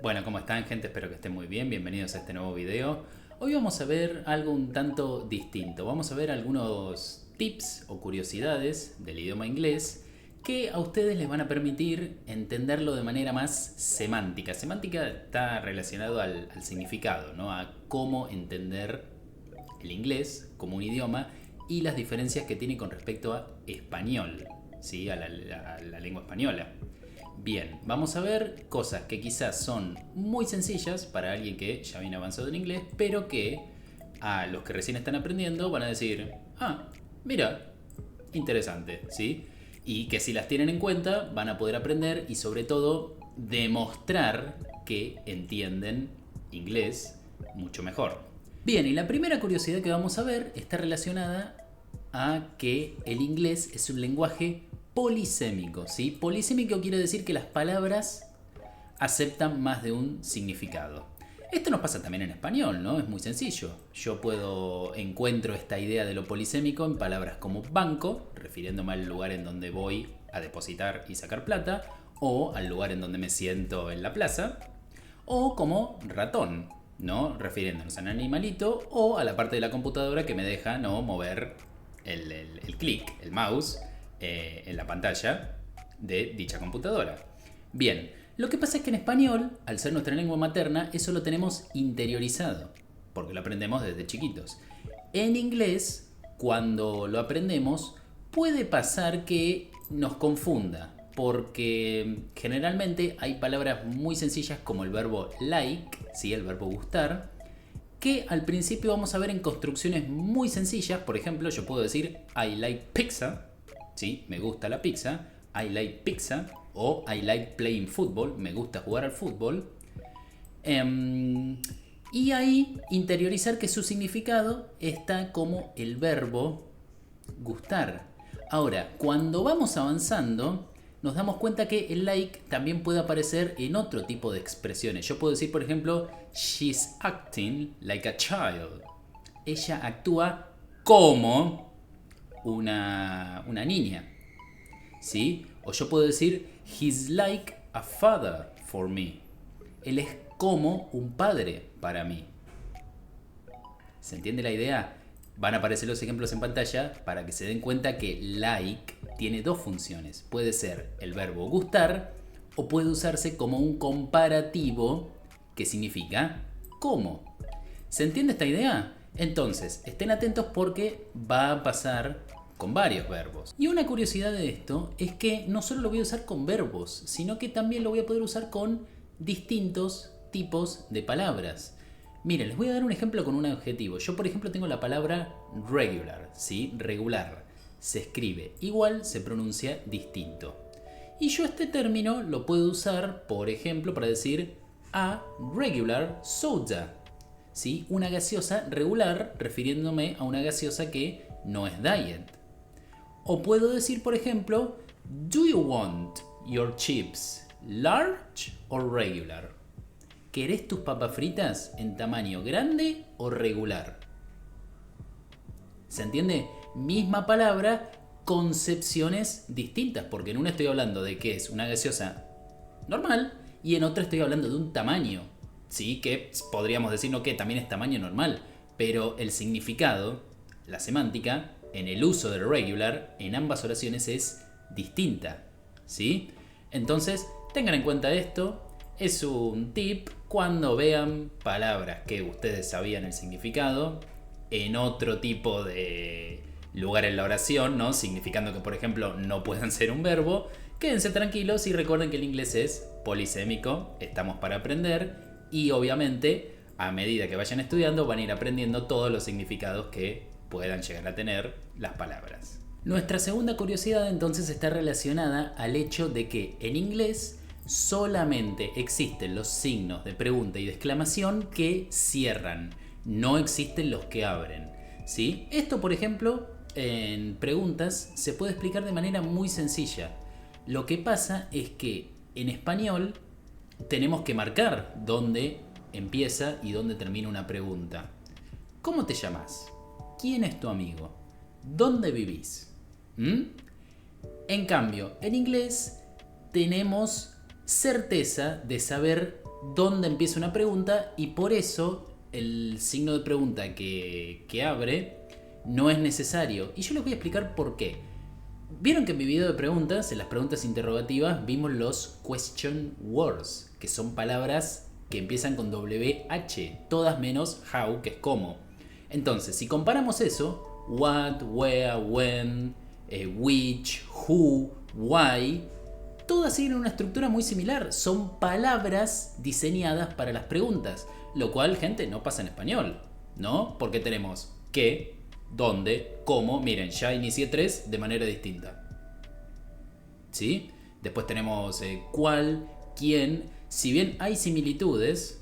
Bueno, ¿cómo están, gente? Espero que estén muy bien. Bienvenidos a este nuevo video. Hoy vamos a ver algo un tanto distinto. Vamos a ver algunos tips o curiosidades del idioma inglés que a ustedes les van a permitir entenderlo de manera más semántica. Semántica está relacionado al significado, ¿no? A cómo entender el inglés como un idioma y las diferencias que tiene con respecto a español, ¿sí? A la lengua española. Bien, vamos a ver cosas que quizás son muy sencillas para alguien que ya viene avanzado en inglés, pero que a los que recién están aprendiendo van a decir, mira, interesante, ¿sí? Y que si las tienen en cuenta van a poder aprender y sobre todo demostrar que entienden inglés mucho mejor. Bien, y la primera curiosidad que vamos a ver está relacionada a que el inglés es un lenguaje polisémico, ¿sí? Polisémico quiere decir que las palabras aceptan más de un significado. Esto nos pasa también en español, ¿no? Es muy sencillo. Yo encuentro esta idea de lo polisémico en palabras como banco, refiriéndome al lugar en donde voy a depositar y sacar plata, o al lugar en donde me siento en la plaza, o como ratón, ¿no? Refiriéndonos a un animalito, o a la parte de la computadora que me deja no mover el clic, el mouse, en la pantalla de dicha computadora. Bien, lo que pasa es que en español, al ser nuestra lengua materna, eso lo tenemos interiorizado, porque lo aprendemos desde chiquitos. En inglés, cuando lo aprendemos, puede pasar que nos confunda, porque generalmente hay palabras muy sencillas como el verbo like, ¿sí? El verbo gustar, que al principio vamos a ver en construcciones muy sencillas. Por ejemplo, yo puedo decir I like pizza, ¿sí? Me gusta la pizza. I like pizza. O I like playing football. Me gusta jugar al fútbol. Y ahí interiorizar que su significado está como el verbo gustar. Ahora, cuando vamos avanzando, nos damos cuenta que el like también puede aparecer en otro tipo de expresiones. Yo puedo decir, por ejemplo, she's acting like a child. Ella actúa como una niña, ¿sí? O yo puedo decir, he's like a father for me. Él es como un padre para mí. ¿Se entiende la idea? Van a aparecer los ejemplos en pantalla para que se den cuenta que like tiene dos funciones. Puede ser el verbo gustar o puede usarse como un comparativo que significa como. ¿Se entiende esta idea? Entonces, estén atentos porque va a pasar con varios verbos. Y una curiosidad de esto es que no solo lo voy a usar con verbos, sino que también lo voy a poder usar con distintos tipos de palabras. Miren, les voy a dar un ejemplo con un adjetivo. Yo, por ejemplo, tengo la palabra regular, ¿sí? Regular. Se escribe igual, se pronuncia distinto. Y yo este término lo puedo usar, por ejemplo, para decir a regular soda, ¿sí? Una gaseosa regular, refiriéndome a una gaseosa que no es diet. O puedo decir, por ejemplo, do you want your chips large or regular? ¿Querés tus papas fritas en tamaño grande o regular? ¿Se entiende? Misma palabra, concepciones distintas, porque en una estoy hablando de que es una gaseosa normal y en otra estoy hablando de un tamaño, ¿sí? Que podríamos decir, no, que también es tamaño normal, pero el significado, la semántica, en el uso del regular, en ambas oraciones es distinta, ¿sí? Entonces, tengan en cuenta esto. Es un tip cuando vean palabras que ustedes sabían el significado en otro tipo de lugar en la oración, ¿no? Significando que, por ejemplo, no puedan ser un verbo. Quédense tranquilos y recuerden que el inglés es polisémico, estamos para aprender y obviamente a medida que vayan estudiando van a ir aprendiendo todos los significados que puedan llegar a tener las palabras. Nuestra segunda curiosidad entonces está relacionada al hecho de que en inglés solamente existen los signos de pregunta y de exclamación que cierran, no existen los que abren, ¿sí? Esto, por ejemplo, en preguntas se puede explicar de manera muy sencilla. Lo que pasa es que en español tenemos que marcar dónde empieza y dónde termina una pregunta. ¿Cómo te llamas? ¿Quién es tu amigo? ¿Dónde vivís? En cambio, en inglés tenemos certeza de saber dónde empieza una pregunta y por eso el signo de pregunta que abre no es necesario. Y yo les voy a explicar por qué. Vieron que en mi video de preguntas, en las preguntas interrogativas, vimos los question words, que son palabras que empiezan con WH, todas menos how, que es cómo. Entonces, si comparamos eso, what, where, when, which, who, why, todas siguen una estructura muy similar. Son palabras diseñadas para las preguntas, lo cual, gente, no pasa en español, ¿no? Porque tenemos qué, dónde, cómo. Miren, ya inicié 3 de manera distinta, ¿sí? Después tenemos cuál, quién. Si bien hay similitudes,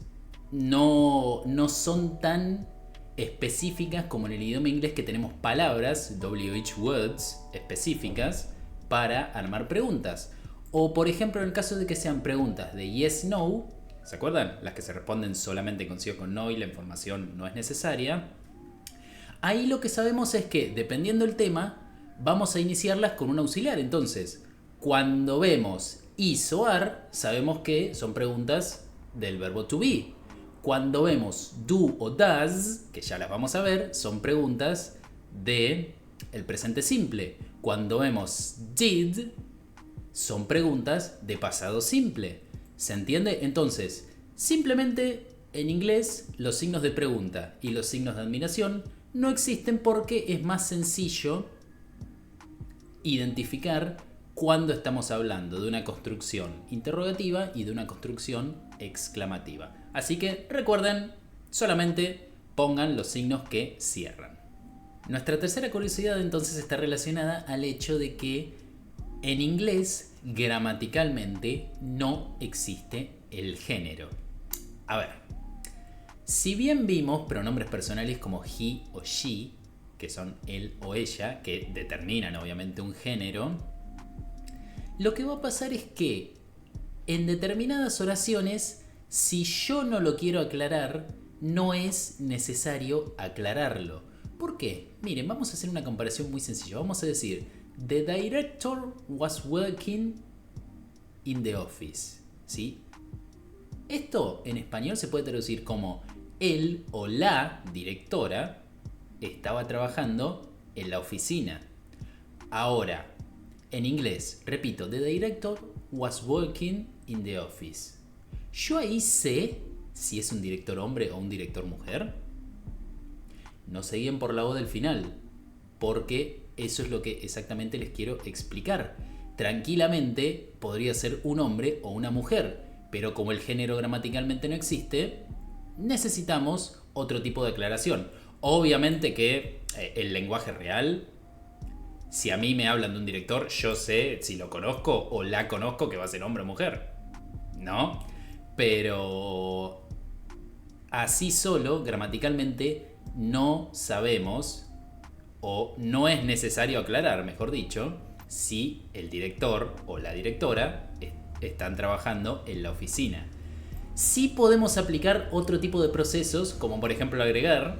no son tan específicas como en el idioma inglés, que tenemos palabras, WH words, específicas para armar preguntas. O por ejemplo en el caso de que sean preguntas de yes, no, ¿se acuerdan? Las que se responden solamente con sí o con no y la información no es necesaria. Ahí lo que sabemos es que, dependiendo del tema, vamos a iniciarlas con un auxiliar. Entonces, cuando vemos is o are, sabemos que son preguntas del verbo to be. Cuando vemos do o does, que ya las vamos a ver, son preguntas de el presente simple. Cuando vemos did, son preguntas de pasado simple. ¿Se entiende? Entonces, simplemente en inglés los signos de pregunta y los signos de admiración no existen porque es más sencillo identificar cuando estamos hablando de una construcción interrogativa y de una construcción exclamativa. Así que recuerden, solamente pongan los signos que cierran. Nuestra tercera curiosidad entonces está relacionada al hecho de que en inglés gramaticalmente no existe el género. A ver, si bien vimos pronombres personales como he o she, que son él o ella, que determinan obviamente un género, lo que va a pasar es que en determinadas oraciones, si yo no lo quiero aclarar, no es necesario aclararlo. ¿Por qué? Miren, vamos a hacer una comparación muy sencilla. Vamos a decir, the director was working in the office, ¿sí? Esto en español se puede traducir como él o la directora estaba trabajando en la oficina. Ahora, en inglés, repito, the director was working in the office. ¿Yo ahí sé si es un director hombre o un director mujer? No se guíen por la voz del final, porque eso es lo que exactamente les quiero explicar. Tranquilamente podría ser un hombre o una mujer, pero como el género gramaticalmente no existe, necesitamos otro tipo de aclaración. Obviamente que el lenguaje real, si a mí me hablan de un director, yo sé si lo conozco o la conozco que va a ser hombre o mujer, ¿no? Pero así solo, gramaticalmente, no sabemos, o no es necesario aclarar, mejor dicho, si el director o la directora están trabajando en la oficina. Sí podemos aplicar otro tipo de procesos, como por ejemplo agregar,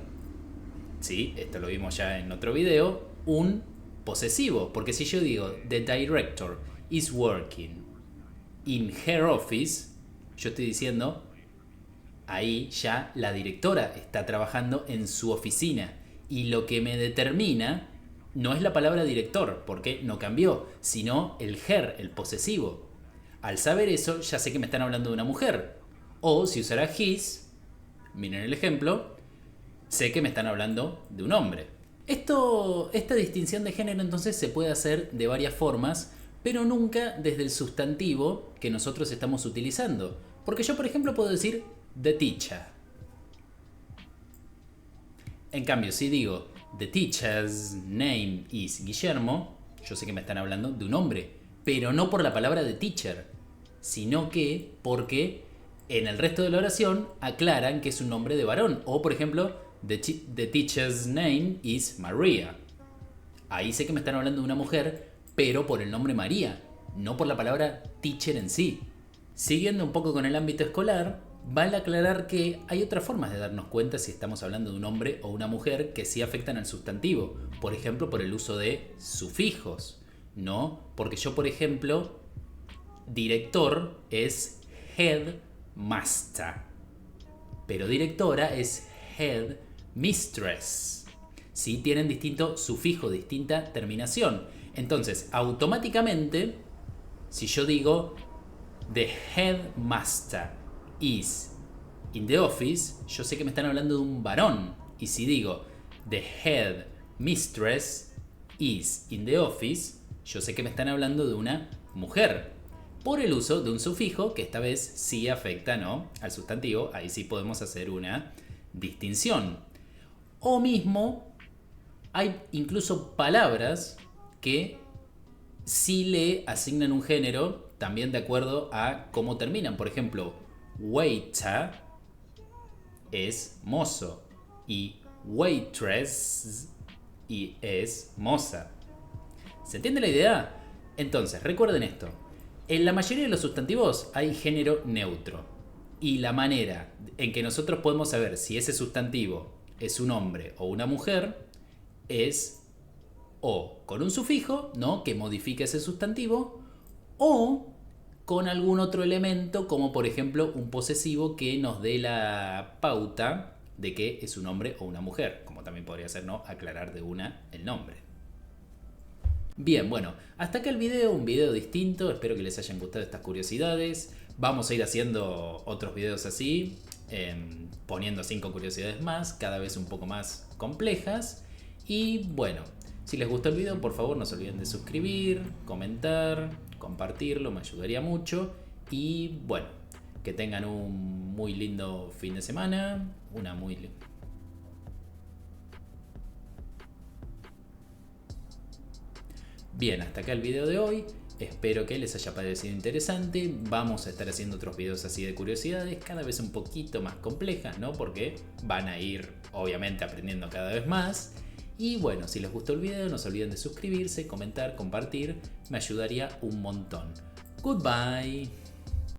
sí, esto lo vimos ya en otro video, un posesivo. Porque si yo digo, the director is working in her office, yo estoy diciendo, ahí ya la directora está trabajando en su oficina. Y lo que me determina no es la palabra director, porque no cambió, sino el her, el posesivo. Al saber eso, ya sé que me están hablando de una mujer. O si usara his, miren el ejemplo, sé que me están hablando de un hombre. Esta distinción de género entonces se puede hacer de varias formas, pero nunca desde el sustantivo que nosotros estamos utilizando. Porque yo, por ejemplo, puedo decir the teacher. En cambio, si digo the teacher's name is Guillermo, yo sé que me están hablando de un hombre, pero no por la palabra de teacher, sino que porque en el resto de la oración aclaran que es un nombre de varón. O, por ejemplo, the teacher's name is Maria. Ahí sé que me están hablando de una mujer, pero por el nombre María, no por la palabra teacher en sí. Siguiendo un poco con el ámbito escolar, vale aclarar que hay otras formas de darnos cuenta si estamos hablando de un hombre o una mujer que sí afectan al sustantivo. Por ejemplo, por el uso de sufijos, ¿no? Porque yo, por ejemplo, director es head master. Pero directora es head mistress. ¿Sí? Tienen distinto sufijo, distinta terminación. Entonces, automáticamente, si yo digo the headmaster is in the office, yo sé que me están hablando de un varón. Y si digo the head mistress is in the office, yo sé que me están hablando de una mujer. Por el uso de un sufijo que esta vez sí afecta, ¿no?, al sustantivo. Ahí sí podemos hacer una distinción. O mismo, hay incluso palabras que sí le asignan un género también de acuerdo a cómo terminan. Por ejemplo, waiter es mozo y waitress y es moza. ¿Se entiende la idea? Entonces, recuerden esto. En la mayoría de los sustantivos hay género neutro. Y la manera en que nosotros podemos saber si ese sustantivo es un hombre o una mujer es o con un sufijo, ¿no?, que modifica ese sustantivo, o con algún otro elemento, como por ejemplo un posesivo que nos dé la pauta de que es un hombre o una mujer, como también podría ser, ¿no?, aclarar de una el nombre. Bien, bueno, hasta acá el video, un video distinto, espero que les hayan gustado estas curiosidades. Vamos a ir haciendo otros videos así, poniendo 5 curiosidades más, cada vez un poco más complejas. Y bueno, si les gustó el video, por favor no se olviden de suscribir, comentar, compartirlo, me ayudaría mucho. Y bueno, que tengan un muy lindo fin de semana, Bien, hasta acá el video de hoy. Espero que les haya parecido interesante. Vamos a estar haciendo otros videos así de curiosidades, cada vez un poquito más complejas, ¿no? Porque van a ir, obviamente, aprendiendo cada vez más. Y bueno, si les gustó el video, no se olviden de suscribirse, comentar, compartir. Me ayudaría un montón. Goodbye.